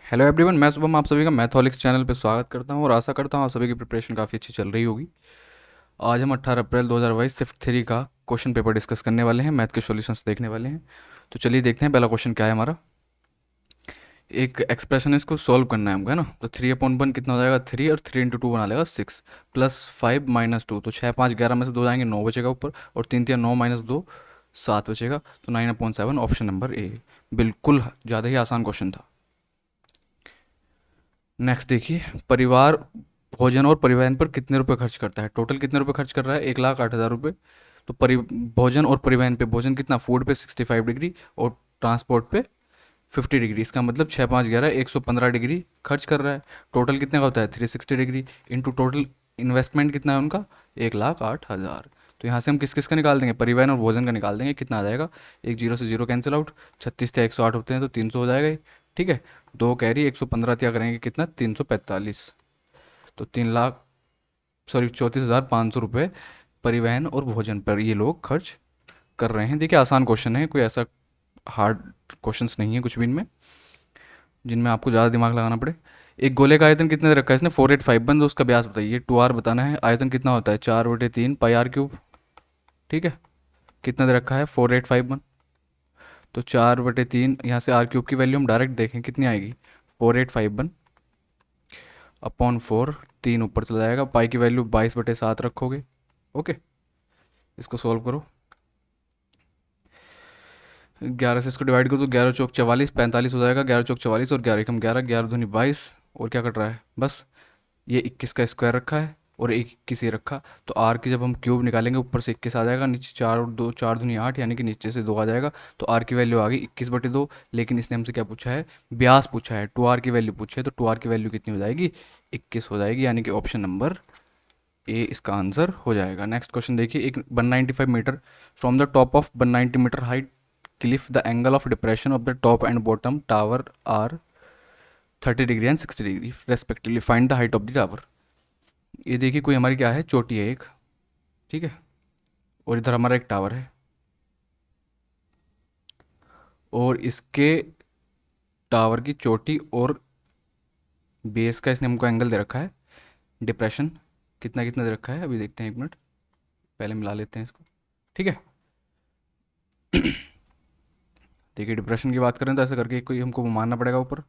Hello everyone, मैं शुभम आप सभी का मैथोलिक्स चैनल पे स्वागत करता हूं और आशा करता हूं आप सभी की प्रिपरेशन काफ़ी अच्छी चल रही होगी। आज हम 18 अप्रैल 2022 सिफ्ट थ्री का क्वेश्चन पेपर डिस्कस करने वाले हैं, मैथ के सॉल्यूशंस देखने वाले हैं। तो चलिए देखते हैं पहला क्वेश्चन क्या है हमारा। एक एक्सप्रेशन है, इसको सॉल्व करना है हमको, है ना। तो 3/1 कितना हो जाएगा, 3, और 3 × 2 बना लेगा 6, +5 - 2, तो 6 5 11 में से 2 जाएंगे, 9 बचेगा ऊपर, और 3 3 9 - 2 7 बचेगा। तो 9/7, ऑप्शन नंबर ए। बिल्कुल ज़्यादा ही आसान क्वेश्चन था। नेक्स्ट देखिए, परिवार भोजन और परिवहन पर कितने रुपए खर्च करता है। टोटल कितने रुपए खर्च कर रहा है, 1,08,000 रुपये। तो भोजन और परिवहन पे, भोजन कितना, फूड पे 65 डिग्री और ट्रांसपोर्ट पे 50 डिग्री। इसका मतलब 6 5 11 115 डिग्री खर्च कर रहा है। टोटल कितने का होता है, 360 डिग्री इंटू टोटल इन्वेस्टमेंट कितना है उनका, 1,08,000। तो यहाँ से हम किस किस का निकाल देंगे, परिवहन और भोजन का निकाल देंगे, कितना आ जाएगा, एक जीरो से जीरो कैंसिल आउट, 36 थे 108 होते हैं तो 300 हो जाएगा ये। ठीक है, दो कैरी 115 त्याग करेंगे, कितना, 345। तो 3 लाख, सॉरी 34,500 रुपये परिवहन और भोजन पर ये लोग खर्च कर रहे हैं। देखिए आसान क्वेश्चन है, कोई ऐसा हार्ड क्वेश्चंस नहीं है कुछ भी इनमें जिनमें आपको ज़्यादा दिमाग लगाना पड़े। एक गोले का आयतन कितने दे रखा है इसने, 485 तो उसका व्यास बताइए, 2r बताना है। आयतन कितना होता है, 4/3 πr³ ठीक है। कितना दे रखा है, 485। तो 4/3, यहाँ से r³ की वैल्यू हम डायरेक्ट देखें कितनी आएगी, 485/4, 3 ऊपर चला जाएगा, पाई की वैल्यू 22/7 रखोगे। ओके, इसको सॉल्व करो। 11 से इसको डिवाइड करो तो 11 चौक 44, 45 हो जाएगा। 11 चौक 44 और 11 एकम 11, 11 दूनी 22। और क्या कट रहा है, बस ये 21 का स्क्वायर रखा है और एक 21 ही रखा। तो आर की जब हम क्यूब निकालेंगे, ऊपर से 21 आ जाएगा, नीचे 4 और 2, 4 दूनी 8, यानी कि नीचे से 2 आ जाएगा। तो आर की वैल्यू आ गई 21/2। लेकिन इसने हमसे क्या पूछा है, ब्यास पूछा है, 2r की वैल्यू पूछी है। तो 2r की वैल्यू कितनी हो जाएगी, 21 हो जाएगी, यानी कि ऑप्शन नंबर ए इसका आंसर हो जाएगा। नेक्स्ट क्वेश्चन देखिए, एक 195 metre from the top of 190 metre height cliff, the angle of depression of the top and bottom tower are 30 degree and 60 degree respectively, find the height of the tower. ये देखिए कोई हमारी क्या है, चोटी है एक, ठीक है, और इधर हमारा एक टावर है, और इसके टावर की चोटी और बेस का इसने हमको एंगल दे रखा है। डिप्रेशन कितना कितना दे रखा है, अभी देखते हैं, 1 मिनट, पहले मिला लेते हैं इसको। ठीक है, देखिए डिप्रेशन की बात करें तो ऐसा करके कोई हमको मानना पड़ेगा ऊपर,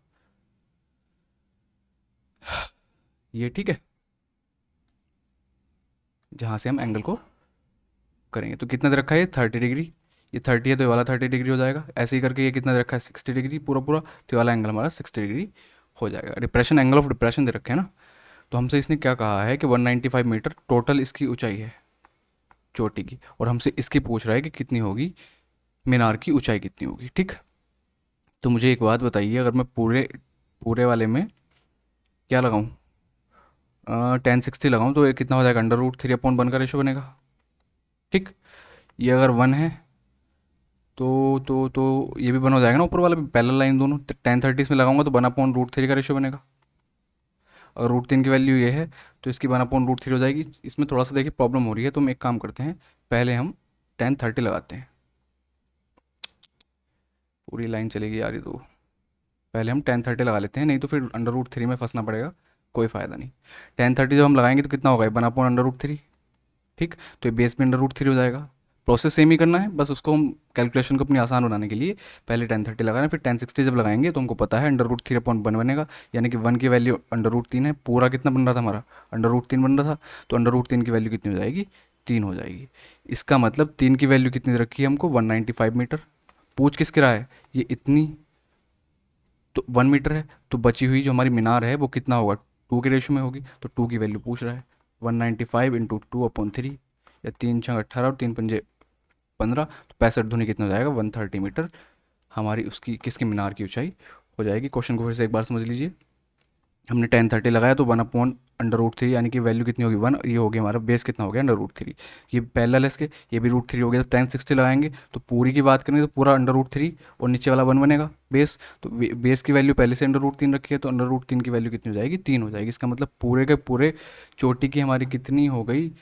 ये ठीक है, जहाँ से हम एंगल को करेंगे। तो कितना दे रखा है, ये 30 डिग्री, ये 30 है तो ये वाला 30 डिग्री हो जाएगा। ऐसे ही करके ये कितना दे रखा है, 60 डिग्री पूरा पूरा, तो ये वाला एंगल हमारा 60 डिग्री हो जाएगा। डिप्रेशन, एंगल ऑफ डिप्रेशन दे रखे हैं ना। तो हमसे इसने क्या कहा है कि 195 मीटर टोटल इसकी ऊंचाई है चोटी की, और हमसे इसकी पूछ रहा है कि कितनी होगी मीनार की ऊंचाई कितनी होगी। ठीक, तो मुझे एक बात बताइए, अगर मैं पूरे पूरे वाले में क्या लगाऊं, 1060 लगाऊं, तो ये कितना हो जाएगा, √3/1 का रेशो बनेगा। ठीक, ये अगर 1 है तो ये भी 1 हो जाएगा ना, ऊपर वाला भी पैरेलल लाइन दोनों। 1030 इसमें लगाऊंगा तो 1/√3 का रेशो बनेगा। अगर √3 की वैल्यू ये है तो इसकी 1/√3 हो जाएगी। इसमें थोड़ा सा देखिए प्रॉब्लम हो रही है, तो हम एक काम करते हैं, पहले हम 1030 लगाते हैं। पूरी लाइन चलेगी यार ये तो, पहले हम 1030 लगा लेते हैं, नहीं तो फिर √3 में फंसना पड़ेगा, कोई फ़ायदा नहीं। 1030 जब हम लगाएंगे तो कितना होगा, 1/√3। ठीक, तो ये बेस में √3 हो जाएगा। प्रोसेस सेम ही करना है, बस उसको हम कैलकुलेशन को अपनी आसान बनाने के लिए पहले 1030 लगाना, फिर 1060 जब लगाएंगे तो हमको पता है √3/1 बनेगा, यानी कि 1 की वैल्यू √3 है। पूरा कितना बन रहा था हमारा, √3 बन रहा था, तो √3 की वैल्यू कितनी हो जाएगी, 3 हो जाएगी। इसका मतलब 3 की वैल्यू कितनी दे रखी है हमको, 195 मीटर। पूछ किसके रहा है, ये इतनी, तो 1 मीटर है, तो बची हुई जो हमारी मीनार है वो कितना होगा, 2 के रेशो में होगी, तो 2 की वैल्यू पूछ रहा है। 195 × 2/3, या 3 × 6 = 18 और 3 × 5 = 15, तो 65 दूनी कितना हो जाएगा, 130 मीटर हमारी उसकी किसकी मीनार की ऊंचाई हो जाएगी। क्वेश्चन को फिर से एक बार समझ लीजिए, हमने 1030 लगाया तो 1/√3, यानी कि वैल्यू कितनी होगी, 1, ये हो गया हमारा बेस, कितना हो गया, √3। ये पैरेलल है इसके, ये भी √3 हो गया। तो 1060 लगाएंगे तो पूरी की बात करेंगे तो पूरा √3 और नीचे वाला 1 बनेगा बेस। तो बेस की वैल्यू पहले से √3 रखी है, तो √3 की वैल्यू कितनी हो जाएगी, 3 हो जाएगी। इसका मतलब पूरे के पूरे चोटी की हमारी कितनी हो गई,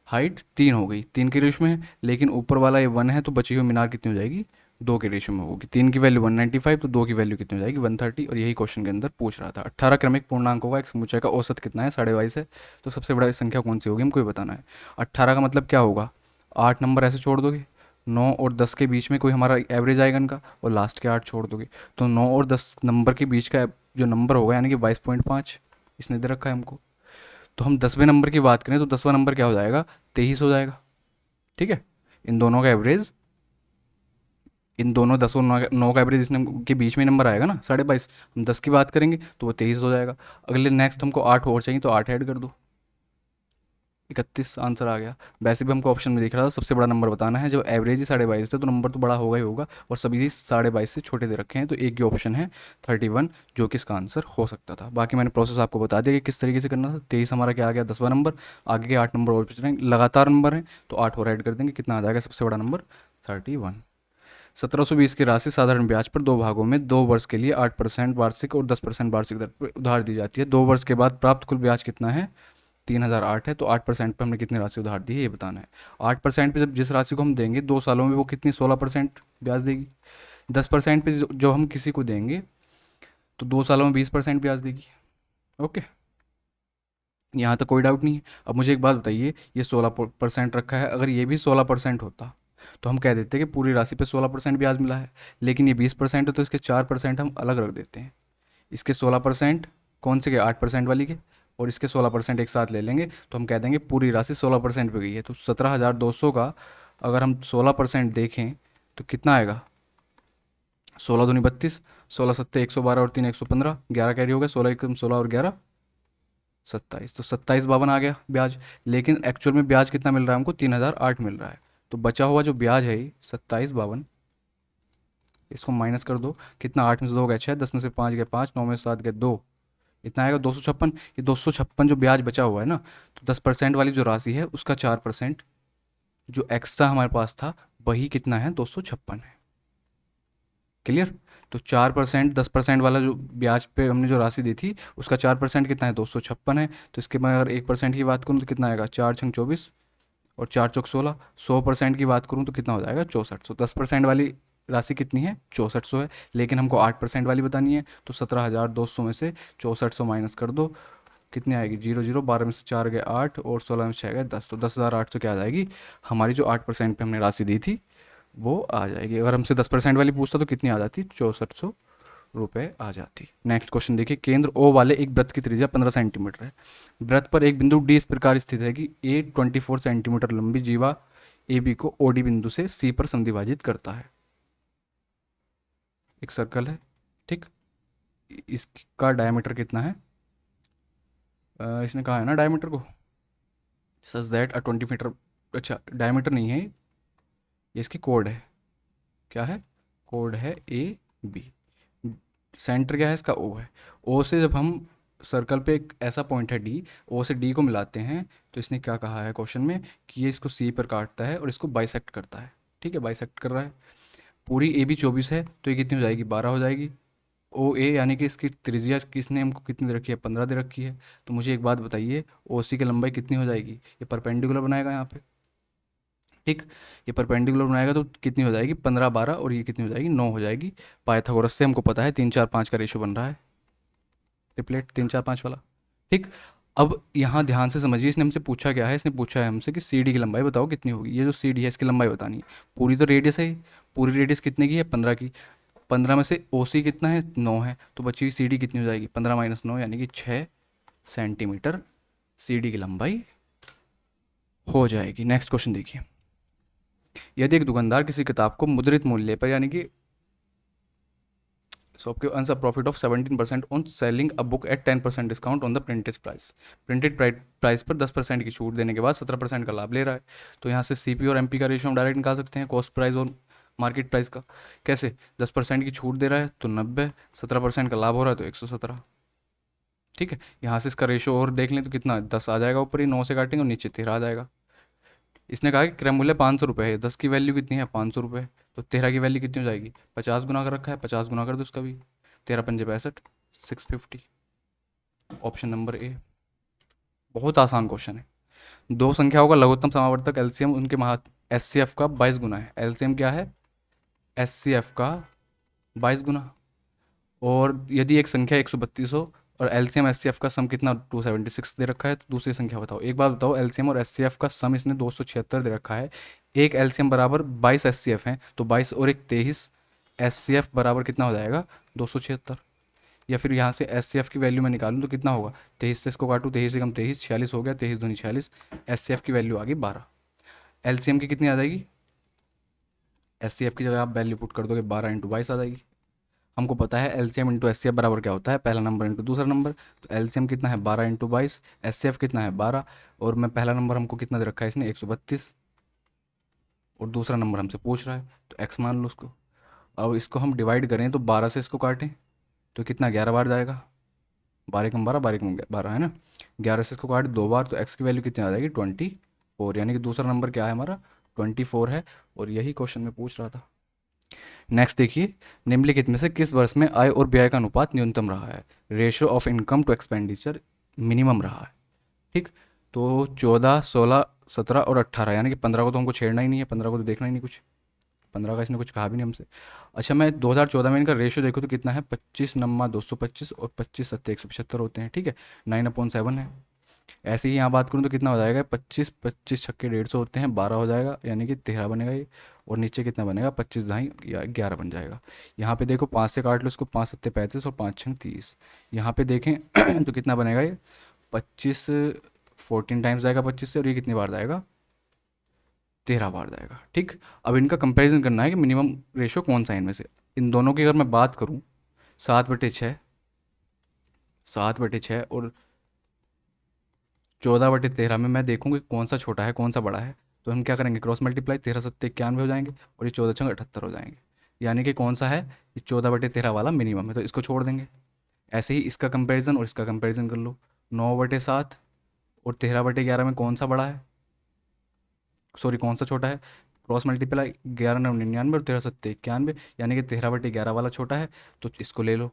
हाइट 3 हो गई, 3 के रेश में है। लेकिन ऊपर वाला ये 1 है, तो बची हुई मीनार कितनी हो जाएगी, दो के रेशियो में होगी। 3 की वैल्यू 195, तो 2 की वैल्यू कितनी हो जाएगी 130, और यही क्वेश्चन के अंदर पूछ रहा था। 18 क्रमिक पूर्णांकों का एक समुच्चय का औसत कितना है, 22.5 है। तो सबसे बड़ा संख्या कौन सी होगी हमको ये बताना है। 18 का मतलब क्या होगा, 8 नंबर ऐसे छोड़ दोगे, 9 और 10 के बीच में कोई हमारा एवरेज आएगा इनका, और लास्ट के 8 छोड़ दोगे, तो 9 और 10 नंबर के बीच का जो नंबर होगा यानी कि 22.5 इसने दे रखा है हमको। तो हम 10वें नंबर की बात करें तो 10वां नंबर क्या हो जाएगा, 23 हो जाएगा। ठीक है, इन दोनों का एवरेज, इन दोनों 10 और 9 का एवरेज इसने के बीच में नंबर आएगा ना 22.5, हम 10 की बात करेंगे तो वो 23 हो जाएगा। अगले नेक्स्ट हमको 8 और चाहिए, तो 8 ऐड कर दो, 31 आंसर आ गया। वैसे भी हमको ऑप्शन में दिख रहा था सबसे बड़ा नंबर बताना है, जब एवरेज ही 22.5 है तो नंबर तो बड़ा होगा ही होगा, और सभी 22.5 से छोटे दे रखे हैं, तो एक ही ऑप्शन है 31 जो कि इसका आंसर हो सकता था। बाकी मैंने प्रोसेस आपको बता दिया कि किस तरीके से करना था। 23 हमारा क्या आ गया 10वां नंबर, आगे के 8 नंबर और पूछ रहे हैं, लगातार नंबर हैं तो 8 और ऐड कर देंगे, कितना आ जाएगा सबसे बड़ा नंबर 31। 1720 की राशि साधारण ब्याज पर 2 भागों में 2 वर्ष के लिए 8% वार्षिक और 10% वार्षिक दर पर उधार दी जाती है। 2 वर्ष के बाद प्राप्त कुल ब्याज कितना है, 3008 है। तो 8% पे हमने कितनी राशि उधार दी है ये बताना है। 8% पे जब जिस राशि को हम देंगे 2 सालों में वो कितनी 16% ब्याज देगी। 10% पे जो हम किसी को देंगे तो 2 सालों में 20% ब्याज देगी। ओके, यहाँ तक कोई डाउट नहीं है। अब मुझे एक बात बताइए, ये 16% रखा है, अगर ये भी 16% होता तो हम कह देते कि पूरी राशि पे 16% ब्याज मिला है, लेकिन ये 20% है तो इसके 4% हम अलग रख देते हैं। इसके 16% कौन से के 8% वाली के, और इसके 16% एक साथ ले लेंगे, तो हम कह देंगे पूरी राशि 16% पे गई है। तो 17,200 का अगर हम 16% देखें तो कितना आएगा, 16 दूनी 32, 16 सत्ते 112 और 3 115, 11 कैरी हो गया, 16 एकम 16 और 11 27, तो 2752 आ गया ब्याज। लेकिन एक्चुअल में ब्याज कितना मिल रहा है हमको, 3008 मिल रहा है। तो बचा हुआ जो ब्याज है 2752, इसको माइनस कर दो, कितना 8 में से 2 गए 6, 10 में से 5 गए 5, 9 में से 7 गए 2, इतना आएगा 256। ये 256 जो ब्याज बचा हुआ है ना, तो 10% वाली जो राशि है उसका 4% जो एक्स्ट्रा हमारे पास था वही कितना है 256 है। क्लियर। तो 4% 10% वाला जो ब्याज पे हमने जो राशि दी थी उसका 4% कितना है 256 है। तो इसके मैं अगर 1% की बात करूँ तो कितना आएगा 4×24 और 4×16, 100% की बात करूँ तो कितना हो जाएगा 6400। 10% वाली राशि कितनी है 6400 है, लेकिन हमको 8% वाली बतानी है, तो 17,200 में से 6400 माइनस कर दो, कितनी आएगी 0 0, 12 में से 4 गए 8 और 16 में से 6 गए 10, तो 10,800 क्या आ जाएगी हमारी जो 8% पे हमने राशि दी थी वो आ जाएगी। अगर हमसे 10% वाली पूछता तो कितनी आ जाती 6400 रुपये आ जाती। नेक्स्ट क्वेश्चन देखिए, केंद्र ओ वाले एक वृत्त की त्रिज्या 15 सेंटीमीटर है। वृत्त पर एक बिंदु डी इस प्रकार स्थित है कि ए 24 सेंटीमीटर लंबी जीवा ए बी को ओ डी बिंदु से सी पर संधिभाजित करता है। एक सर्कल है, ठीक, इसका डायमीटर कितना है, इसने कहा है ना डायमीटर को, सच दैट 20 मीटर, अच्छा डायमीटर नहीं है ये इसकी कोड है, क्या है कोड है ए बी। सेंटर क्या है इसका ओ है। ओ से जब हम सर्कल पे एक ऐसा पॉइंट है डी, ओ से डी को मिलाते हैं, तो इसने क्या कहा है क्वेश्चन में कि ये इसको सी पर काटता है और इसको बाइसेक्ट करता है। ठीक है, बाइसेक्ट कर रहा है। पूरी ए बी 24 है तो ये कितनी हो जाएगी 12 हो जाएगी। ओ ए यानी कि इसकी त्रिज्या इसने हमको कितनी दे रखी है 15 दे रखी है। तो मुझे एक बात बताइए ओ सी की लंबाई कितनी हो जाएगी, ये परपेंडिकुलर बनाएगा यहाँ पे, ठीक, ये परपेंडिकुलर बनाएगा तो कितनी हो जाएगी 15 12, और ये कितनी हो जाएगी 9 हो जाएगी। पाइथागोरस से हमको पता है 3 4 5 का रेशो बन रहा है, ट्रिपलेट 3 4 5 वाला। ठीक, अब यहाँ ध्यान से समझिए, इसने हमसे पूछा क्या है, इसने पूछा है हमसे कि सी डी की लंबाई बताओ कितनी होगी। ये जो सी डी है इसकी लंबाई बतानी है। पूरी तो रेडियस है, पूरी रेडियस कितने की है 15 की, 15 में से ओ सी कितना है 9 है, तो बची हुई सी डी कितनी हो जाएगी 15 - 9 यानी कि 6 सेंटीमीटर सी डी की लंबाई हो जाएगी। नेक्स्ट क्वेश्चन देखिए, यदि एक दुकानदार किसी किताब को मुद्रित मूल्य पर यानी कि शॉप के earns a profit of 17% on selling a book at 10% discount on the printed price, printed price पर 10% की छूट देने के बाद 17% का लाभ ले रहा है, तो यहाँ से सीपी और एमपी का रेशियो हम डायरेक्ट निकाल सकते हैं, कॉस्ट प्राइस और मार्केट प्राइस का। कैसे, 10% की छूट दे रहा है तो 90, 17% का लाभ हो रहा है तो 117। ठीक है, यहाँ से इसका रेशियो और देख लें तो कितना 10 आ जाएगा, ऊपर ही 9 से काटेंगे और नीचे 13 आ जाएगा। इसने कहा कि क्रय मूल्य 500 रुपये है, 10 की वैल्यू कितनी है 500 रुपये, तो 13 की वैल्यू कितनी हो जाएगी 50 गुना कर रखा है, 50 गुना कर दो उसका भी, 13×5 = 650। ऑप्शन नंबर ए। बहुत आसान क्वेश्चन है। दो संख्याओं का लघुत्तम समावर्तक एलसीएम उनके महा एचसीएफ का 22 गुना है। एलसीएम क्या है एस सी एफ का 22 गुना। और यदि एक संख्या 132 हो और एलसीएम एस सी एफ का सम कितना 276 दे रखा है, तो दूसरी संख्या बताओ। एक बात बताओ, एलसीएम और एस सी एफ का सम इसने 276 दे रखा है, एक एलसीएम बराबर 22 एस सी एफ है, तो 22 और एक 23 एस सी एफ बराबर कितना हो जाएगा 276। या फिर यहाँ से एस सी एफ की वैल्यू मैं निकालूँ तो कितना होगा, 23 से इसको काटूँ, 23 से कम 23, 46 हो गया, 23 दूनी 46, एस सी एफ की वैल्यू आ गई 12। एलसीएम की कितनी आ जाएगी, एस सी एफ की जगह आप वैल्यू पुट कर दोगे 12 इंटू 22 आ जाएगी। हमको पता है LCM into S C F बराबर क्या होता है, पहला नंबर इंटू दूसरा नंबर। तो एलसीएम कितना है 12 इंटू 22, एस सी एफ कितना है 12, और मैं पहला नंबर हमको कितना दे रखा है इसने 132, और दूसरा नंबर हमसे पूछ रहा है तो एक्स मान लो उसको। अब इसको हम डिवाइड करें तो 12 से इसको काटें तो कितना 11 बार जाएगा, 12 कम 12, 12 कम 12 है ना, 11 से इसको काट 2 बार तो एक्स की वैल्यू कितनी आ जाएगी 24, यानी कि दूसरा नंबर क्या है हमारा 24 है, और यही क्वेश्चन में पूछ रहा था। नेक्स्ट देखिए, निम्नलिखित में से किस वर्ष में आय और व्यय का अनुपात न्यूनतम रहा है, ratio of income to expenditure minimum रहा है। ठीक, तो 14, 16, 17 और 18, यानी कि 15 को तो हमको छेड़ना ही नहीं है, 15 को तो देखना ही नहीं कुछ, 15 का इसने कुछ कहा भी नहीं हमसे। अच्छा, मैं 2014 में इनका रेशियो देखूँ तो कितना है, 25 नम्मा 225 और 25 सत्ते 175 होते हैं। ठीक है, 9/7 है। ऐसे ही यहाँ बात करूँ तो कितना हो जाएगा, 25 25 छक्के 150 होते हैं, 12 हो जाएगा, यानी कि 13 बनेगा ये। और नीचे कितना बनेगा, 25 दाई या 11 बन जाएगा। यहाँ पे देखो 5 से काट लो इसको, 5 सत्ते 35 और 5 छंग 30। यहाँ पे देखें तो कितना बनेगा ये 25, 14 टाइम्स जाएगा 25 से, और ये कितनी बार जाएगा 13 बार जाएगा। ठीक, अब इनका कंपैरिजन करना है कि मिनिमम रेशियो कौन सा है इनमें से। इन दोनों की अगर मैं बात करूँ, 7/6, 7/6 और 14/13 में मैं देखूंगी कौन सा छोटा है कौन सा बड़ा है, तो हम क्या करेंगे, क्रॉस मल्टीप्लाई, 13 सत्ते 91 हो जाएंगे, और ये 14 छंग 78 हो जाएंगे। यानी कि कौन सा है, ये 14/13 वाला मिनिमम है, तो इसको छोड़ देंगे। ऐसे ही इसका कंपैरिजन और इसका कंपैरिजन कर लो, 9/7 और 13/11 में कौन सा बड़ा है, सॉरी कौन सा छोटा है, क्रॉस मल्टीप्लाई 11×9 99 और 13 सत्ते 91, यानी कि 13/11 वाला छोटा है, तो इसको ले लो,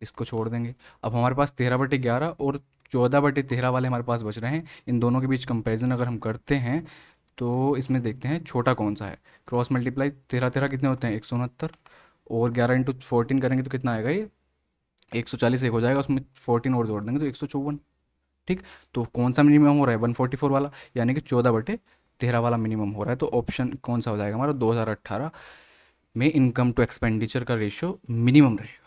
इसको छोड़ देंगे। अब हमारे पास 13/11 और 14/13 वाले हमारे पास बच रहे हैं। इन दोनों के बीच कंपैरिजन अगर हम करते हैं तो इसमें देखते हैं छोटा कौन सा है। क्रॉस मल्टीप्लाई 13 13 कितने होते हैं 169, और 11×14 करेंगे तो कितना आएगा ये 140, एक हो जाएगा, उसमें 14 और जोड़ देंगे तो 154। ठीक, तो कौन सा मिनिमम हो रहा है 144 वाला, यानी कि 14/13 वाला मिनिमम हो रहा है। तो ऑप्शन कौन सा हो जाएगा हमारा, 2018 में इनकम टू एक्सपेंडिचर का रेशियो मिनिमम रहेगा।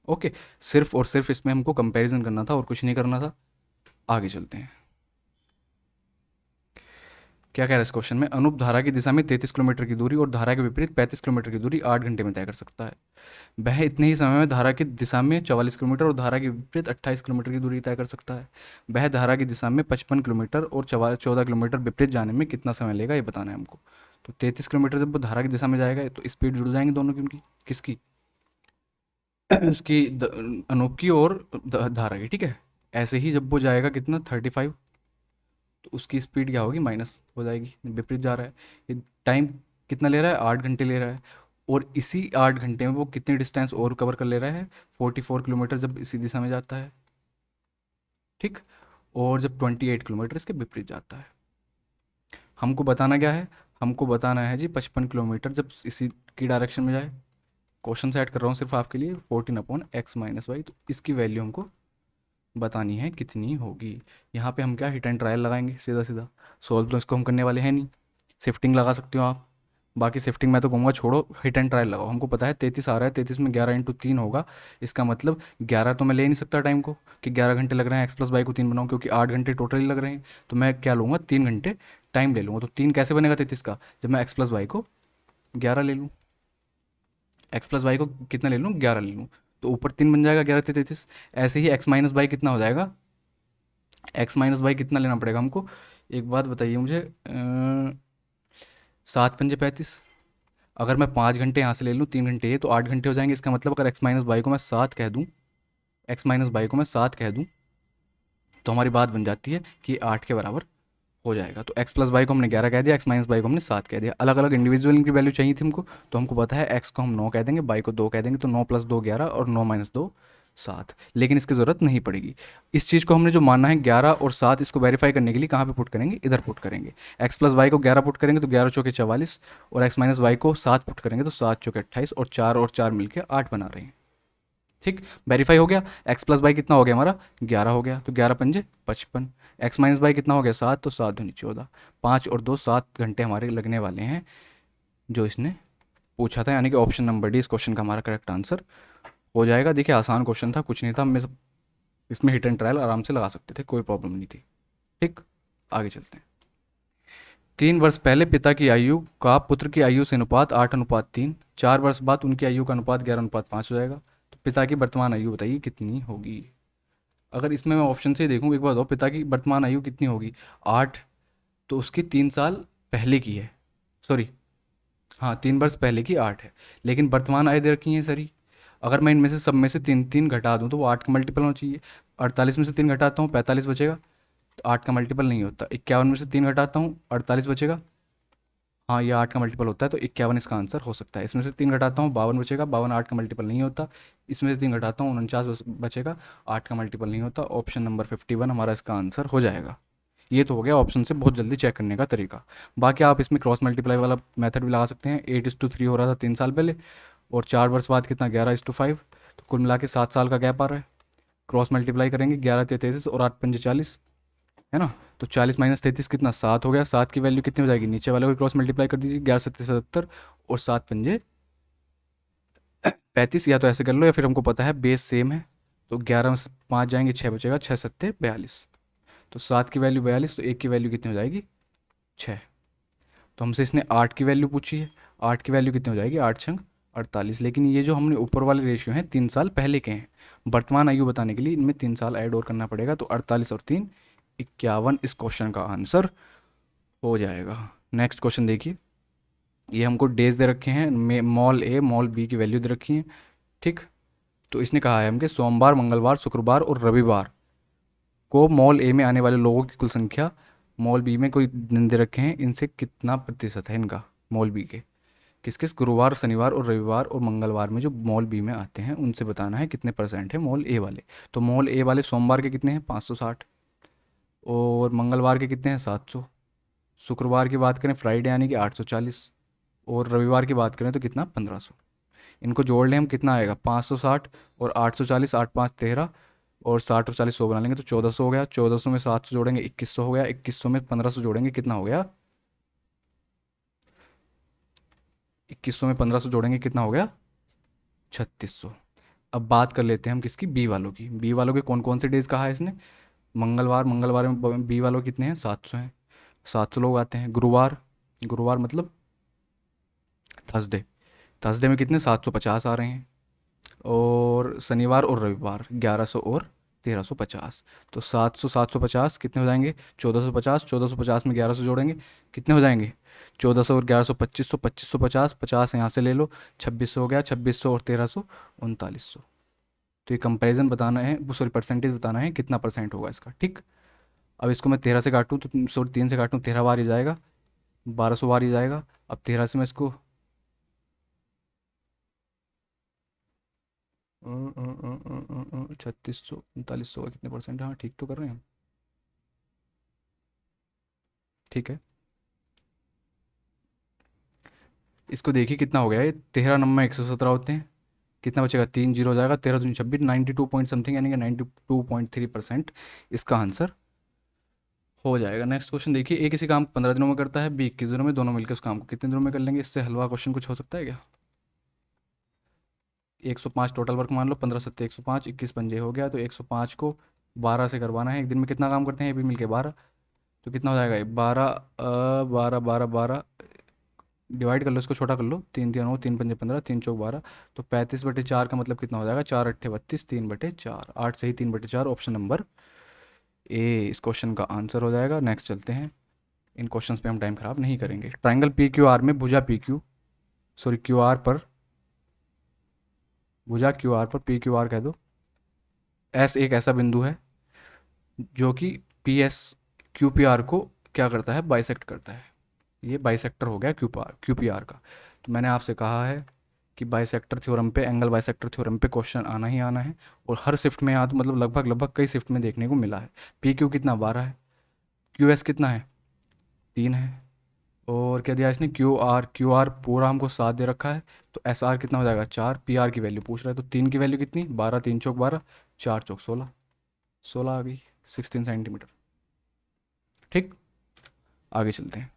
ओके, सिर्फ और सिर्फ इसमें हमको कंपैरिजन करना था और कुछ नहीं करना था। आगे चलते हैं, क्या कह रहा है इस क्वेश्चन में, अनुप धारा की दिशा में 33 किलोमीटर की दूरी और धारा के विपरीत 35 किलोमीटर की दूरी 8 घंटे में तय कर सकता है। वह इतने ही समय में धारा की दिशा में 44 किलोमीटर और धारा के विपरीत 28 किलोमीटर की दूरी तय कर सकता है। वह धारा की दिशा में 55 किलोमीटर और 14 किलोमीटर विपरीत जाने में कितना समय लेगा, ये बताना है हमको। तो 33 किलोमीटर जब वो धारा की दिशा में जाएगा तो स्पीड जुड़ जाएंगे दोनों की, उनकी किसकी उसकी अनूप की और धारा की। ठीक है, ऐसे ही जब वो जाएगा कितना 35, तो उसकी स्पीड क्या होगी माइनस हो जाएगी, विपरीत जा रहा है। ये टाइम कितना ले रहा है 8 घंटे ले रहा है, और इसी 8 घंटे में वो कितनी डिस्टेंस और कवर कर ले रहा है 44 किलोमीटर जब इसी दिशा में जाता है। ठीक, और जब 28 किलोमीटर इसके विपरीत जाता है। हमको बताना क्या है, हमको बताना है जी 55 किलोमीटर जब इसी की डायरेक्शन में जाए। क्वेश्चन सेट कर रहा हूँ सिर्फ आपके लिए, 14/x-y, तो इसकी वैल्यू हमको बतानी है कितनी होगी। यहाँ पे हम क्या हिट एंड ट्रायल लगाएंगे, सीधा सीधा सोल्व तो इसको हम करने वाले हैं नहीं। शिफ्टिंग लगा सकते हो आप, बाकी शिफ्टिंग मैं तो कहूँगा छोड़ो, हिट एंड ट्रायल लगाओ। हमको पता है 33 आ रहा है, 33 में 11×3 होगा, इसका मतलब 11 तो मैं ले नहीं सकता टाइम को कि 11 घंटे लग रहे हैं x+y को 3 बनाऊँ, क्योंकि 8 घंटे टोटली लग रहे हैं। तो मैं क्या लूँगा 3 घंटे टाइम ले लूँगा। तो 3 कैसे बनेगा 33 का, जब मैं x+y को 11 ले लूँ, x+y को कितना ले लूँ 11 ले लूँ, तो ऊपर 3 बन जाएगा 11×33। ऐसे ही x-y कितना हो जाएगा, x-y कितना लेना पड़ेगा हमको, एक बात बताइए मुझे, 7×5 = 35। अगर मैं 5 घंटे यहाँ से ले लूँ 3 घंटे ये, तो 8 घंटे हो जाएंगे। इसका मतलब अगर x-y को मैं 7 कह दूँ, x-y को मैं 7 कह दूँ, तो हमारी बात बन जाती है कि 8 के बराबर हो जाएगा। तो x+y को हमने 11 कह दिया, x-y को हमने 7 कह दिया। अलग अलग इंडिविजुअल इनकी वैल्यू चाहिए थी हमको, तो हमको पता है x को हम 9 कह देंगे, y को 2 कह देंगे, तो 9 + 2 11 और 9 - 2 7, लेकिन इसकी ज़रूरत नहीं पड़ेगी। इस चीज़ को हमने जो माना है 11 और 7, इसको वेरीफाई करने के लिए कहाँ पे पुट करेंगे, इधर पुट करेंगे। x प्लस वाई को 11 पुट करेंगे तो 11 चौके 44, और x माइनस वाई को 7 पुट करेंगे तो 7 चौके 28, और 4 मिलके 8 बना रहे हैं। ठीक, वेरीफाई हो गया। x प्लस वाई कितना हो गया हमारा, 11 हो गया, तो 11 पंजे 55। x माइनस वाई कितना हो गया, 7, तो 7 दूनी 14। 5 और 2 7 घंटे हमारे लगने वाले हैं जो इसने पूछा था, यानी कि ऑप्शन नंबर डी इस क्वेश्चन का हमारा करेक्ट आंसर हो जाएगा। देखिए आसान क्वेश्चन था, कुछ नहीं था, हम इसमें हिट एंड ट्रायल आराम से लगा सकते थे, कोई प्रॉब्लम नहीं थी। ठीक, आगे चलते हैं। 3 वर्ष पहले पिता की आयु का पुत्र की आयु से अनुपात 8:3, 4 वर्ष बाद उनकी आयु का अनुपात 11:5 हो जाएगा। तो पिता की वर्तमान आयु बताइए कितनी होगी। अगर इसमें मैं ऑप्शन से देखूँ, एक बार बताओ, पिता की वर्तमान आयु कितनी होगी, 8, तो उसकी 3 साल पहले की है, सॉरी हाँ 3 वर्ष पहले की 8 है, लेकिन वर्तमान आय दे रखी है सरी। अगर मैं इनमें से सब में से 3 3 घटा दूँ तो वो 8 का मल्टीपल होना चाहिए। 48 में से 3 घटाता हूँ 45 बचेगा, तो 8 का मल्टीपल नहीं होता। 51 में से 3 घटाता हूँ 48 बचेगा, हाँ ये 8 का मल्टीपल होता है, तो 51 इसका आंसर हो सकता है। इसमें से 3 घटाता हूँ 52 बचेगा, 52 8 का मल्टीपल नहीं होता। इसमें से 3 घटाता हूँ 49 बचेगा, 8 का मल्टीपल नहीं होता। ऑप्शन नंबर 51 हमारा इसका आंसर हो जाएगा। ये तो हो गया ऑप्शन से बहुत जल्दी चेक करने का तरीका। बाकी आप इसमें क्रॉस मल्टीप्लाई वाला मेथड भी लगा सकते हैं। 8:3 हो रहा था 3 साल पहले, और 4 वर्ष बाद कितना, 11:5, तो कुल मिला के 7 साल का गैप आ रहा है। क्रॉस मल्टीप्लाई करेंगे, 11 33 और 8 पंजे 40, है ना। तो 40 माइनस 33 कितना, 7 हो गया। 7 की वैल्यू कितनी हो जाएगी, नीचे वाले को क्रॉस मल्टीप्लाई कर दीजिए, 11 7 77, और 7 पंजे 35। या तो ऐसे कर लो, या फिर हमको पता है बेस सेम है, तो 11 में से 5 जाएंगे 6 बचेगा, 6 7 42। तो 7 की वैल्यू 42, तो 1 की वैल्यू कितनी हो जाएगी, 6। तो हमसे इसने 8 की वैल्यू पूछी है, 8 की वैल्यू कितनी हो जाएगी, 8 छंग 48। लेकिन ये जो हमने ऊपर वाले रेशियो हैं 3 साल पहले के हैं, वर्तमान आयु बताने के लिए इनमें 3 साल ऐड और करना पड़ेगा, तो 48 और 3 51 इस क्वेश्चन का आंसर हो जाएगा। नेक्स्ट क्वेश्चन देखिए, ये हमको डेज दे रखे हैं, मॉल ए मॉल बी की वैल्यू दे रखी है। ठीक, तो इसने कहा है हमके सोमवार मंगलवार शुक्रवार और रविवार को मॉल ए में आने वाले लोगों की कुल संख्या मॉल बी में कोई दिन दे रखे हैं, इनसे कितना प्रतिशत है इनका, मॉल बी के किस किस गुरुवार शनिवार और रविवार और मंगलवार में जो मॉल बी में आते हैं उनसे बताना है कितने परसेंट है मॉल ए वाले। तो मॉल ए वाले सोमवार के कितने हैं, 560, और मंगलवार के कितने हैं, 700, शुक्रवार की बात करें फ्राइडे यानी कि 840, और रविवार की बात करें तो कितना, 1500। इनको जोड़ लें हम, कितना आएगा, 560 और 840, 8 5 13, और 60 और 40 100 बना लेंगे तो 1400 हो गया। 1400 में 700 जोड़ेंगे 2100 हो गया। 2100 में 1500 जोड़ेंगे कितना हो गया, 2100 में 1500 जोड़ेंगे कितना हो गया, 3600। अब बात कर लेते हैं हम किसकी, बी वालों की। बी वालों के कौन कौन से डेज कहा है इसने, मंगलवार, मंगलवार में बी वालों कितने हैं, 700 हैं, 700 लोग आते हैं। गुरुवार, गुरुवार मतलब थर्सडे, थर्सडे में कितने, 750 आ रहे हैं। और शनिवार और रविवार 1100 और 1350, तो 700 750 कितने हो जाएंगे, 1450। 1450 में 1100 जोड़ेंगे कितने हो जाएंगे, 1400 और 1100 2500, 2550, 50 यहाँ से ले लो, 2600 हो गया। 2600 और 1300 3900। तो ये कंपैरिजन बताना है, वो सॉरी परसेंटेज बताना है कितना परसेंट होगा इसका। ठीक, अब इसको मैं 13 से काटूँ तो सॉरी 3 से काटूँ 13 बार ही जाएगा, 1200 बार ही जाएगा। अब 13 से मैं इसको 3600 3900 कितने परसेंट, हाँ ठीक तो कर रहे हैं हम, ठीक है। इसको देखिए कितना हो गया, ये 13 नंबर 117 होते हैं, कितना बचेगा, 3 जीरो हो जाएगा, 13 दूनी 26, 92 पॉइंट समथिंग, यानी कि 92.3% इसका आंसर हो जाएगा। नेक्स्ट क्वेश्चन देखिए, ए किसी काम को 15 दिनों में करता है, बी 21 दिनों में, दोनों मिलकर उस काम को कितने दिनों में कर लेंगे। इससे हलवा क्वेश्चन कुछ हो सकता है क्या। 105 टोटल वर्क मान लो, 15 सत्ते 105, 21 पंजे हो गया, तो 105 को 12 से करवाना है। एक दिन में कितना काम करते हैं ये भी मिलके 12, तो कितना हो जाएगा ये 12, 12 12 12, डिवाइड कर लो इसको, छोटा कर लो, 3 3 9, 3 पंजे 15, 3 चौक 12, तो 35/4 का मतलब कितना हो जाएगा, 4 अट्ठे 32, 3/4, 8 सही 3/4, ऑप्शन नंबर ए इस क्वेश्चन का आंसर हो जाएगा। नेक्स्ट चलते हैं, इन क्वेश्चंस पे हम टाइम खराब नहीं करेंगे। ट्राइंगल पी क्यू आर में भुजा P Q, sorry Q R पर, भुजा क्यू आर पर पी क्यू आर कह दो, एस एक ऐसा बिंदु है जो कि P S Q P R को क्या करता है, बाइसेक्ट करता है। ये बाइसेक्टर हो गया क्यू पी आर का। तो मैंने आपसे कहा है कि बाइसेक्टर थ्योरम पे, एंगल बाइसेक्टर थ्योरम पे क्वेश्चन आना ही आना है, और हर शिफ्ट में यहाँ तो मतलब लगभग लगभग कई शिफ्ट में देखने को मिला है। पी क्यू कितना 12 है, क्यू एस कितना है 3 है, और क्या दिया इसने क्यू आर पूरा हमको 7 दे रखा है, तो एस आर कितना हो जाएगा 4, पी आर की वैल्यू पूछ रहा है, तो 3 की वैल्यू कितनी 12, 3 चौक 12, 4 चौक 16, 16 आ गई 16 सेंटीमीटर। ठीक, आगे चलते हैं।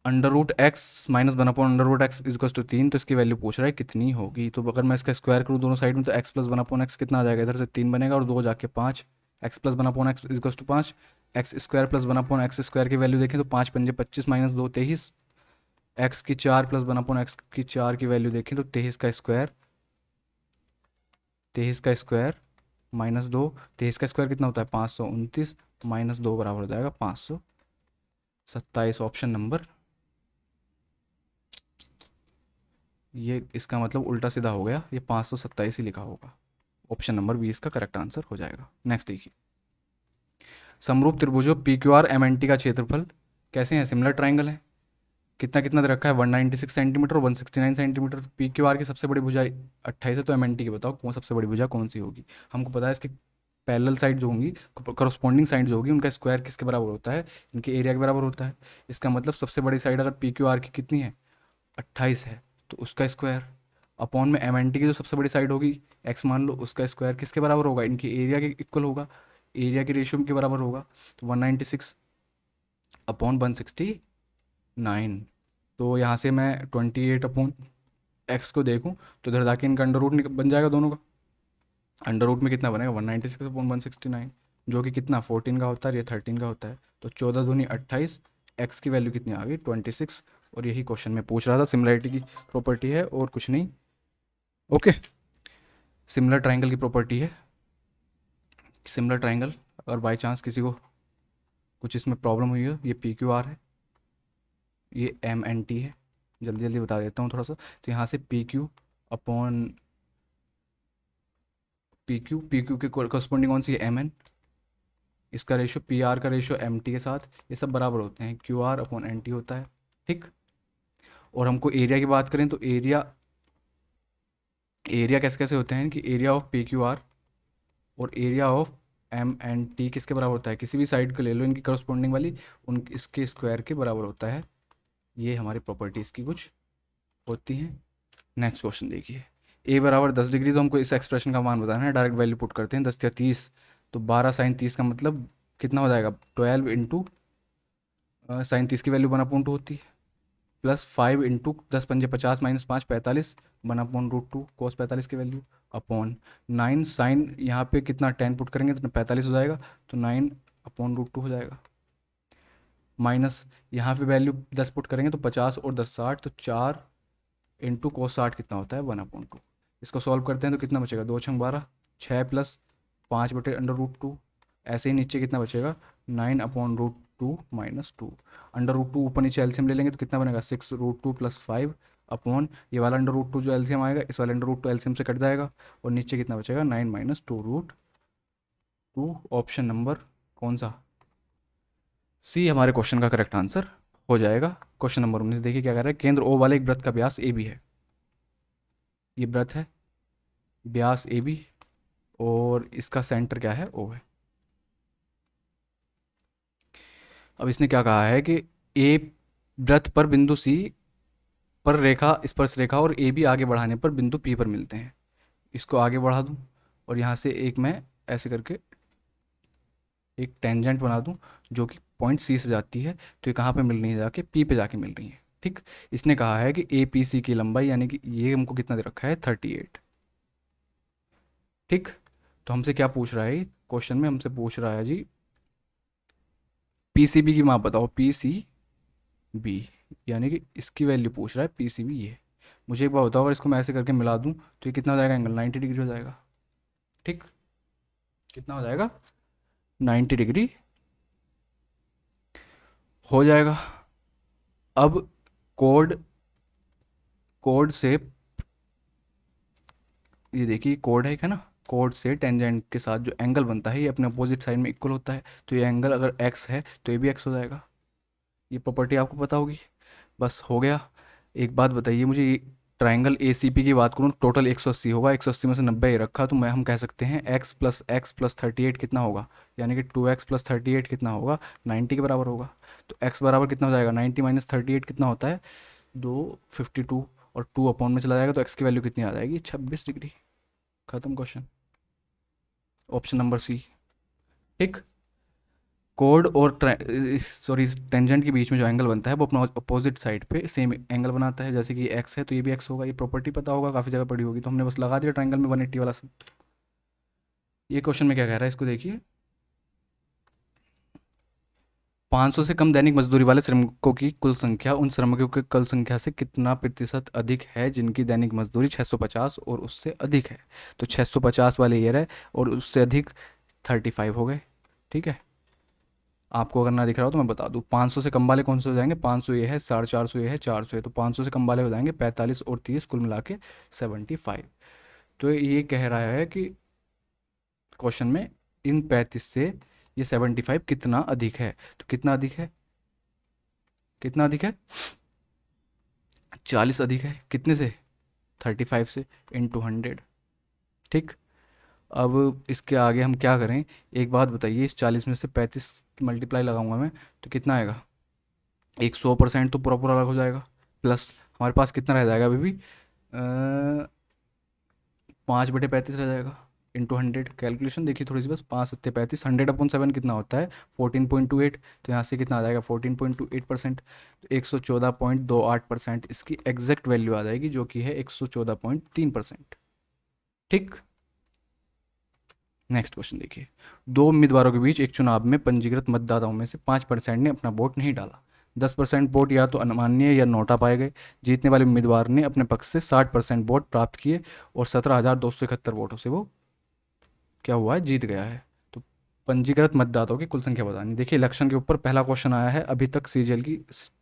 Under root x minus one upon under root x equal to 3, तो इसकी वैल्यू पूछ रहा है कितनी होगी। तो अगर मैं इसका स्क्वायर करूँ दोनों साइड में, तो x plus one upon x कितना आ जाएगा, इधर से 3 बनेगा और 2 जाके 5, x plus one upon x equal to 5, x square plus one upon x square की वैल्यू देखें तो 5 पंजे 25 माइनस 2 23, एक्स की 4 प्लस वन अपॉन एक्स की 4 की वैल्यू देखें तो 23 का स्क्वायर, 23 का स्क्वायर माइनस 2, 23 का स्क्वायर कितना होता है 529, माइनस 2 बराबर हो जाएगा 527, ऑप्शन नंबर, ये इसका मतलब उल्टा सीधा हो गया, ये 527 ही लिखा होगा, ऑप्शन नंबर 20 का करेक्ट आंसर हो जाएगा। नेक्स्ट देखिए, समरूप त्रिभुजों P Q R M N T का क्षेत्रफल कैसे हैं, सिमिलर ट्राइंगल है, कितना कितना दे रखा है 196 सेंटीमीटर और 169 सेंटीमीटर। पी क्यू आर की सबसे बड़ी भुजा 28 है, तो एम एन टी की बताओ कौन सबसे बड़ी भुजा कौन सी होगी। हमको पता है इसकी पैरेलल साइड जो होंगी, करस्पॉन्डिंग साइड जो होगी, उनका स्क्वायर किसके बराबर होता है, इनके एरिया के बराबर होता है। इसका मतलब सबसे बड़ी साइड अगर पी क्यू आर की कितनी है 28 है, तो उसका स्क्वायर अपॉन में एम एन टी की जो सबसे बड़ी साइड होगी एक्स मान लो, उसका स्क्वायर किसके बराबर होगा, इनकी एरिया के इक्वल होगा, एरिया की रेशियो के बराबर होगा। तो 196 अपॉन 169, तो यहाँ से मैं 28 अपॉन एक्स को देखूँ तो इधर जाके इनका अंडर रूट बन जाएगा दोनों का। अंडर रूट में कितना बनेगा 196 अपॉन 169, जो कि कितना 14 का होता है, ये 13 का होता है, तो 14 दूनी 28, एक्स की वैल्यू कितनी आ गई 26, और यही क्वेश्चन में पूछ रहा था, सिमिलरिटी की प्रॉपर्टी है और कुछ नहीं। ओके, सिमिलर ट्राइंगल की प्रॉपर्टी है, सिमिलर ट्राइंगल अगर बाई चांस किसी को कुछ इसमें प्रॉब्लम हुई हो, ये पी क्यू आर है, ये एम एन टी है, जल्दी जल्दी बता देता हूँ थोड़ा सा। तो यहाँ से P Q upon P Q के कॉरस्पॉन्डिंग कौन सी है एम एन, इसका रेशियो पी आर का रेशियो एम टी के साथ, ये सब बराबर होते हैं, Q R upon N T होता है। ठीक, और हमको एरिया की बात करें तो एरिया, एरिया कैसे कैसे होते हैं कि area of P Q R और area of M N T किसके बराबर होता है, किसी भी साइड को ले लो इनकी करस्पॉन्डिंग वाली, उन इसके स्क्वायर के बराबर होता है। ये हमारी प्रॉपर्टीज़ की कुछ होती हैं। नेक्स्ट क्वेश्चन देखिए, ए बराबर 10 डिग्री, तो हमको इस एक्सप्रेशन का मान बताना है, डायरेक्ट वैल्यू पुट करते हैं, 10 या 30, तो 12 साइन 30 का मतलब कितना हो जाएगा 12 इंटू साइन 30 की वैल्यू 1/2 होती है, प्लस 5 इंटू 10 पंजे 50 माइनस 5 45 1/√2 कोस 45 की वैल्यू अपॉन 9 साइन, यहाँ पे कितना 10 पुट करेंगे तो 45 हो जाएगा, तो 9/√2 हो जाएगा, माइनस यहाँ पे वैल्यू 10 पुट करेंगे तो 50 और 10 60, तो 4 इंटू कोस 60 कितना होता है 1/2। इसको सॉल्व करते हैं तो कितना बचेगा 2 छंग 12, 6 प्लस 5/√2, ऐसे ही नीचे कितना बचेगा 9/√2 माइनस 2, अंडर रूट 2 ऊपर नीचे एलसीएम ले लेंगे तो कितना बनेगा 6√2 प्लस 5 अपॉन ये वाला अंडर रूट 2 जो एलसीएम आएगा, इस वाले अंडर रूट 2 एलसीएम से कट जाएगा, और नीचे कितना बचेगा 9 माइनस 2√2, ऑप्शन नंबर कौन सा सी हमारे क्वेश्चन का करेक्ट आंसर हो जाएगा। क्वेश्चन नंबर 19 देखिए क्या कर रहा है, केंद्र ओ वाले एक वृत्त का व्यास ए बी है, ये वृत्त है, व्यास ए बी, और इसका सेंटर क्या है ओ है। अब इसने क्या कहा है कि ए वृत्त पर बिंदु सी पर रेखा स्पर्श रेखा और ए बी आगे बढ़ाने पर बिंदु पी पर मिलते हैं। इसको आगे बढ़ा दूं और यहाँ से एक मैं ऐसे करके एक टेंजेंट बना दूं जो कि पॉइंट सी से जाती है, तो ये कहाँ पे मिल रही है जाके पी पे जाके मिल रही है। ठीक, इसने कहा है कि ए पी सी की लंबाई यानी कि ये हमको कितना दे रखा है 38। ठीक, तो हमसे क्या पूछ रहा है क्वेश्चन में, हमसे पूछ रहा है जी पी सी बी की माप बताओ, पी सी बी यानी कि इसकी वैल्यू पूछ रहा है, पी सी बी ये। मुझे एक बात बताओ, अगर इसको मैं ऐसे करके मिला दूं तो ये कितना हो जाएगा एंगल 90 डिग्री हो जाएगा। ठीक, कितना हो जाएगा 90 डिग्री हो जाएगा। अब कोड कोड से, ये देखिए कोड है ना, कोड से टेंजेंट के साथ जो एंगल बनता है ये अपने अपोजिट साइड में इक्वल होता है, तो ये एंगल अगर एक्स है तो ये भी एक्स हो जाएगा। ये प्रॉपर्टी आपको पता होगी, बस हो गया। एक बात बताइए मुझे, ये ट्राइंगल ए सी पी की बात करूँ, टोटल 180 होगा, 180 में से 90 ही रखा, तो मैं हम कह सकते हैं x प्लस 38 कितना होगा, यानी कि 2x प्लस 38 कितना होगा, 90 के बराबर होगा। तो x बराबर कितना हो जाएगा, 90 माइनस 38 कितना होता है, 252, और 2 अपॉन में चला जाएगा तो x की वैल्यू कितनी आ जाएगी, 26 डिग्री। खत्म क्वेश्चन, ऑप्शन नंबर सी। ठीक। कोड और सॉरी टेंजेंट के बीच में जो एंगल बनता है वो अपना अपोजिट साइड पे सेम एंगल बनाता है, जैसे कि एक्स है तो ये भी एक्स होगा, ये प्रॉपर्टी पता होगा, काफ़ी जगह पड़ी होगी, तो हमने बस लगा दिया ट्रायंगल में 180 वाला सब। ये क्वेश्चन में क्या कह रहा है, इसको देखिए। 500 से कम दैनिक मजदूरी वाले श्रमिकों की कुल संख्या उन श्रमिकों की कुल संख्या से कितना प्रतिशत अधिक है जिनकी दैनिक मजदूरी 650 और उससे अधिक है। तो 650 वाले ये रहे, और उससे अधिक 35 हो गए। ठीक है, आपको अगर ना दिख रहा हो तो मैं बता दूं, 500 से कम वाले कौन से हो जाएंगे, 500 ये है, 450 ये है, 400 है, तो 500 से कम वाले हो जाएंगे 45 और 30 कुल मिला के 75। तो ये कह रहा है कि क्वेश्चन में इन 35 से ये 75 कितना अधिक है, तो कितना अधिक है, कितना अधिक है, 40 अधिक है, कितने से, 35 से, इंटू 100। ठीक। अब इसके आगे हम क्या करें, एक बात बताइए, इस 40 में से 35 की मल्टीप्लाई लगाऊंगा मैं तो कितना आएगा, एक 100% तो पूरा पूरा अलग हो जाएगा, प्लस हमारे पास कितना रह जाएगा अभी भी, 5/35 रह जाएगा, इंटू 100। कैलकुलेशन देखिए थोड़ी सी बस, 5 7 35, 100/7 कितना होता है, 14.28, तो यहाँ से कितना आ जाएगा 14.28%, तो 114.28% इसकी एग्जैक्ट वैल्यू आ जाएगी, जो कि है 114.3%। ठीक। नेक्स्ट क्वेश्चन देखिए। दो उम्मीदवारों के बीच एक चुनाव में पंजीकृत मतदाताओं में से 5% ने अपना वोट नहीं डाला। 10% वोट या तो अमान्य या नोटा पाए गए। जीतने वाले उम्मीदवार ने अपने पक्ष से 60% वोट प्राप्त किए और 17,271 वोटों से वो क्या हुआ है, जीत गया है। तो पंजीकृत मतदाताओं की कुल संख्या बतानी। देखिए इलेक्शन के ऊपर पहला क्वेश्चन आया है अभी तक, सीजीएल की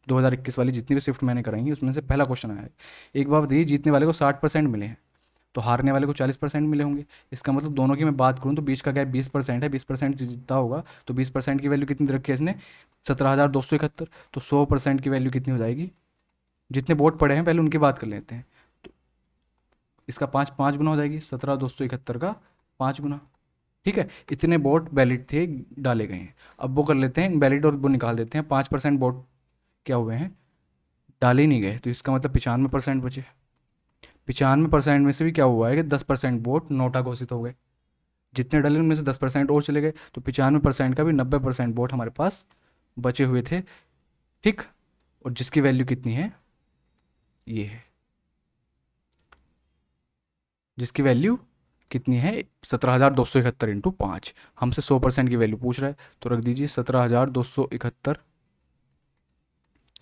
2021 वाली जितनी भी शिफ्ट मैंने कराई है उसमें से पहला क्वेश्चन आया है। एक बात बताइए, जीतने वाले को 60% मिले हैं तो हारने वाले को 40% मिले होंगे। इसका मतलब दोनों की मैं बात करूँ तो बीच का गैप 20% है, 20% जीतता होगा तो 20% की वैल्यू कितनी दे रखी है इसने, 17,271। तो 100% की वैल्यू कितनी हो जाएगी, जितने वोट पड़े हैं पहले उनकी बात कर लेते हैं, तो इसका पाँच पाँच गुना हो जाएगी, 17,271 का 5 गुना। ठीक है, इतने वोट वैलिड थे, डाले गए हैं। अब वो कर लेते हैं वैलिड और वो निकाल देते हैं, 5% वोट क्या हुए हैं, डाले ही नहीं गए, तो इसका मतलब 95% बचे। 95% में से भी क्या हुआ है कि 10% वोट नोटा घोषित हो गए, जितने डले उनमें से 10% और चले गए, तो 95% का भी 90% वोट हमारे पास बचे हुए थे। ठीक। और जिसकी वैल्यू कितनी है, ये है, जिसकी वैल्यू कितनी है, 17,271 इंटू 5। हमसे 100% की वैल्यू पूछ रहा है, तो रख दीजिए 17,271।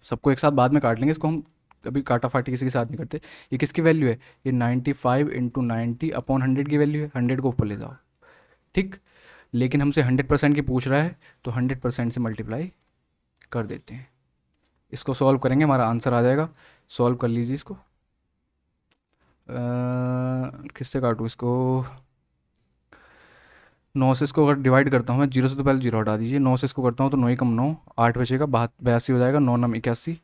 सबको एक साथ बाद में काट लेंगे इसको हम, कभी काटा फाटी किसी के साथ नहीं करते। ये किसकी वैल्यू है, ये 95 इंटू 90 अपॉन 100 की वैल्यू है, 100 को ऊपर ले जाओ। ठीक। लेकिन हमसे 100% की पूछ रहा है तो 100% से मल्टीप्लाई कर देते हैं। इसको सॉल्व करेंगे हमारा आंसर आ जाएगा। सॉल्व कर लीजिए इसको। किससे काटूँ इसको, 9 से इसको अगर डिवाइड करता हूँ मैं, जीरो से तो पहले जीरो हटा दीजिए, 9 से इसको करता हूँ तो 9 ही कम 9, 8 बचेगा, 82 हो जाएगा, 9 9 81,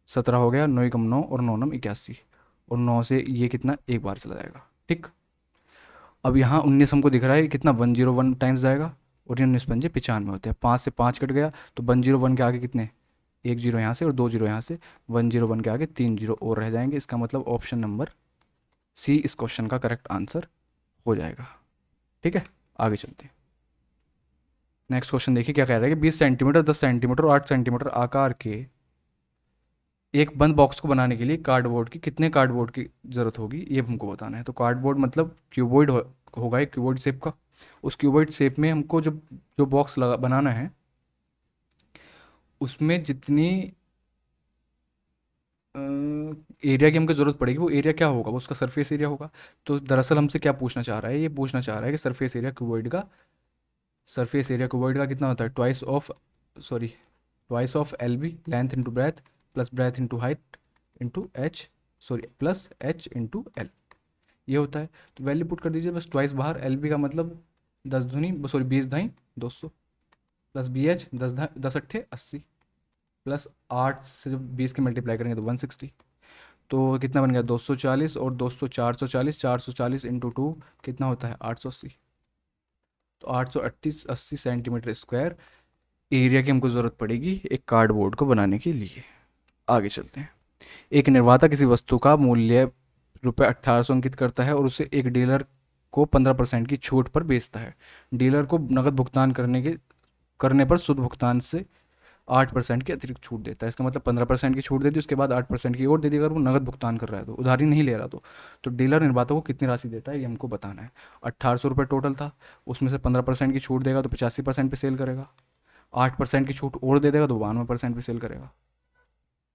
17 हो गया, 9 ही कम 9 और 9 9 81, और 9 से ये कितना एक बार चला जाएगा। ठीक। अब यहाँ 19 हमको दिख रहा है कितना, 101 टाइम्स जाएगा, और ये 19 पंजे 95 होते हैं, 5 से 5 कट गया, तो 101 के आगे कितने, एक जीरो यहाँ से और दो जीरो यहाँ से, 101 के आगे 3 जीरो और रह जाएंगे। इसका मतलब ऑप्शन नंबर सी इस क्वेश्चन का करेक्ट आंसर हो जाएगा। ठीक है, आगे चलते हैं। नेक्स्ट क्वेश्चन देखिए क्या कह रहा है कि 20 सेंटीमीटर, 10 सेंटीमीटर और 8 सेंटीमीटर आकार के एक बंद बॉक्स को बनाने के लिए कार्डबोर्ड की कितने कार्डबोर्ड की ज़रूरत होगी, ये हमको बताना है। तो कार्डबोर्ड मतलब क्यूबॉइड होगा एक क्यूबॉइड शेप का। उस क्यूबॉइड शेप में हमको जो जो बॉक्स लगा बनाना है, उसमें जितनी एरिया की हमको ज़रूरत पड़ेगी, वो एरिया क्या होगा, वो उसका सरफेस एरिया होगा। तो दरअसल हमसे क्या पूछना चाह रहा है, ये पूछना चाह रहा है कि सरफेस एरिया क्यूबॉइड का, सरफेस एरिया क्यूबॉइड का कितना होता है, twice of L B, length into breadth plus breadth into height into H, sorry plus H into L, ये होता है। तो वैल्यू पुट कर दीजिए बस, ट्वाइस बाहर, एल बी का मतलब 20 प्लस बी एच 10 अट्ठे 80, प्लस 8 से जब 20 के मल्टीप्लाई करेंगे तो 160, तो कितना बन गया 240 और 200 440, 440 इंटू टू कितना होता है 880। तो 880 सेंटीमीटर स्क्वायर एरिया की हमको ज़रूरत पड़ेगी एक कार्डबोर्ड को बनाने के लिए। आगे चलते हैं। एक निर्माता किसी वस्तु का मूल्य रुपये 1800 अंकित करता है और उसे एक डीलर को 15% की छूट पर बेचता है। डीलर को नकद भुगतान करने पर शुद्ध भुगतान से 8% की अतिरिक्त छूट देता है। इसका मतलब 15% की छूट दे दी, उसके बाद 8% की और दे दी अगर वो नगद भुगतान कर रहा है तो, उधारी नहीं ले रहा तो डीलर निर्माता को कितनी राशि देता है ये हमको बताना है। 1800 रुपये टोटल था, उसमें से 15% की छूट देगा तो 85% पे सेल करेगा, 8% की छूट और दे देगा तो 92% पे सेल करेगा।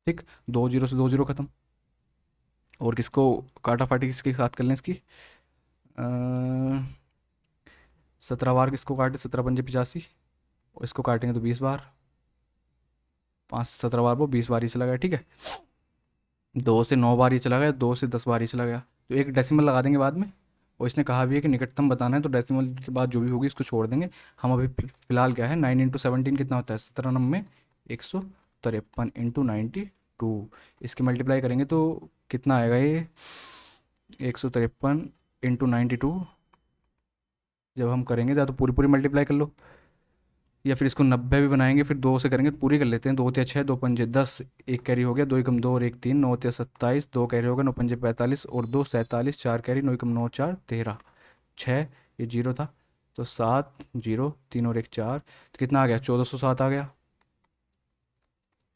ठीक, 2 जीरो से 2 जीरो खत्म। और किसको काटा फाटी किसके साथ कर लें इसकी, 17 बार किसको काटे, 17×5 = 85, और इसको काटेंगे तो 20 बार, 5 से 17 बार वो 20 बार ही चला गया। ठीक है, 2 से 9 बार ही चला गया, 2 से 10 बार ही चला गया, तो एक डेसिमल लगा देंगे बाद में। और इसने कहा भी है कि निकटतम बताना है तो डेसिमल के बाद जो भी होगी इसको छोड़ देंगे। हम अभी फिलहाल क्या है 9 × 17 कितना होता है 17×9 153 इंटू 92, इसके मल्टीप्लाई करेंगे तो कितना आएगा ये 153 इंटू 92। जब हम करेंगे या तो पूरी पूरी मल्टीप्लाई कर लो या फिर इसको 90 भी बनाएंगे, फिर 2 से करेंगे तो पूरी कर लेते हैं। 2×3 = 6, 2×5 = 10, एक कैरी हो गया, 2×2 और 1 3, 9×3 = 27, 2 कैरी हो गया, 9×5 = 45 और 2 47, 4 कैरी, 9×9 = 4 13, 6 ये जीरो था तो 7 0 3 और 1 4, तो कितना आ गया 1407 आ गया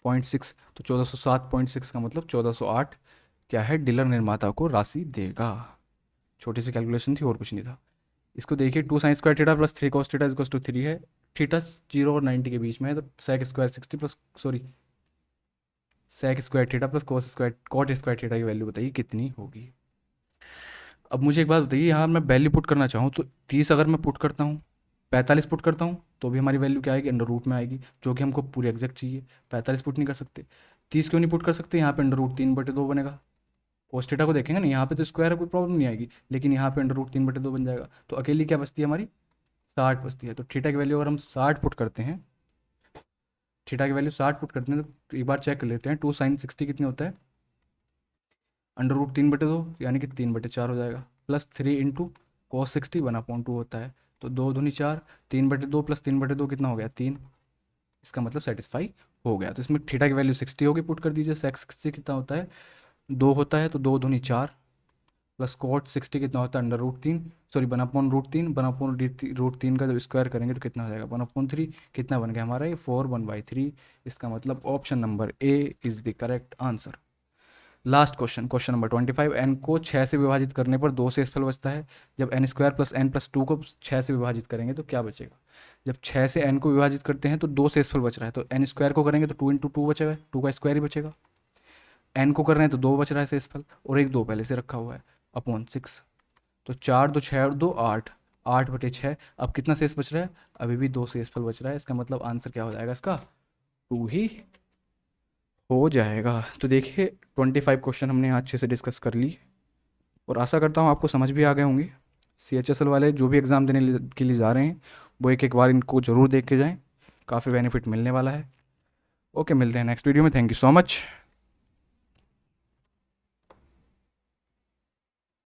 0.6। तो 1407.6 का मतलब 1408 क्या है डीलर निर्माता को राशि देगा। छोटी सी कैलकुलेशन थी और कुछ नहीं था। इसको देखिए 2 sin² + 3 cos = 3 है, थीटा 0 और 90 के बीच में है, तो sec² 60 plus sorry sec² theta plus cot² theta की वैल्यू बताइए कितनी होगी। अब मुझे एक बात बताइए, यहाँ मैं वैल्यू पुट करना चाहूँ तो 30 अगर मैं पुट करता हूँ, 45 पुट करता हूँ तो भी हमारी वैल्यू क्या आएगी अंडर रूट में आएगी, जो कि हमको पूरी एग्जैक्ट चाहिए। 45 पुट नहीं कर सकते, 30 क्यों नहीं पुट कर सकते, यहाँ पे अंडर रूट 3/2 बनेगा। कोस थीटा को देखेंगे ना, यहाँ पे तो स्क्वायर है कोई प्रॉब्लम नहीं आएगी, लेकिन यहाँ पे अंडर रूट 3/2 बन जाएगा। तो अकेली क्या बचती है हमारी 60 बचती है। तो थीटा की वैल्यू अगर हम 60 पुट करते हैं, थीटा की वैल्यू 60 पुट करते हैं तो एक बार चेक कर लेते हैं 2 sin 60 कितने होता है अंडर रूट 3/2 यानी कि 3/4 हो जाएगा, प्लस 3 इंटू cos 60 1/2 होता है। तो 2 दूनी 4, 3/2 प्लस 3/2 कितना हो गया 3, इसका मतलब सेटिस्फाई हो गया। तो इसमें थीटा की वैल्यू 60 होगी, पुट कर दीजिए। sec 60 कितना होता है 2 होता है, तो 2 दूनी 4 प्लस cot 60 कितना होता है अंडर रूट 3 सॉरी 1/√3, 1/√3 का जब स्क्वायर करेंगे तो कितना हो जाएगा 1/3, कितना बन गया हमारा ये 4 1/3। इसका मतलब option number A is the correct answer. Last question, question number 25। एन को 6 से विभाजित करने पर 2 से एसफल बचता है। जब n² + n+2 को 6 से विभाजित करेंगे तो क्या बचेगा। जब 6 से n को विभाजित करते हैं तो 2 से एसफल बच रहा है, तो n² को करेंगे तो 2 × 2 बचेगा, 2 का स्क्वायर ही बचेगा। n को कर रहे हैं तो 2 बच रहा है सेसफल और एक 2 पहले से रखा हुआ है अपॉन 6। तो 4 2 6 और 2 8, 8/6। अब कितना शेष बच रहा है, अभी भी 2 शेषफल बच रहा है। इसका मतलब आंसर क्या हो जाएगा इसका 2 ही हो जाएगा। तो देखिए 25 क्वेश्चन हमने यहाँ अच्छे से डिस्कस कर ली और आशा करता हूँ आपको समझ भी आ गए होंगे। CHSL वाले जो भी एग्ज़ाम देने के लिए जा रहे हैं वो एक एक बार इनको ज़रूर देख के जाएँ, काफ़ी बेनिफिट मिलने वाला है। ओके, मिलते हैं नेक्स्ट वीडियो में। Thank you so much.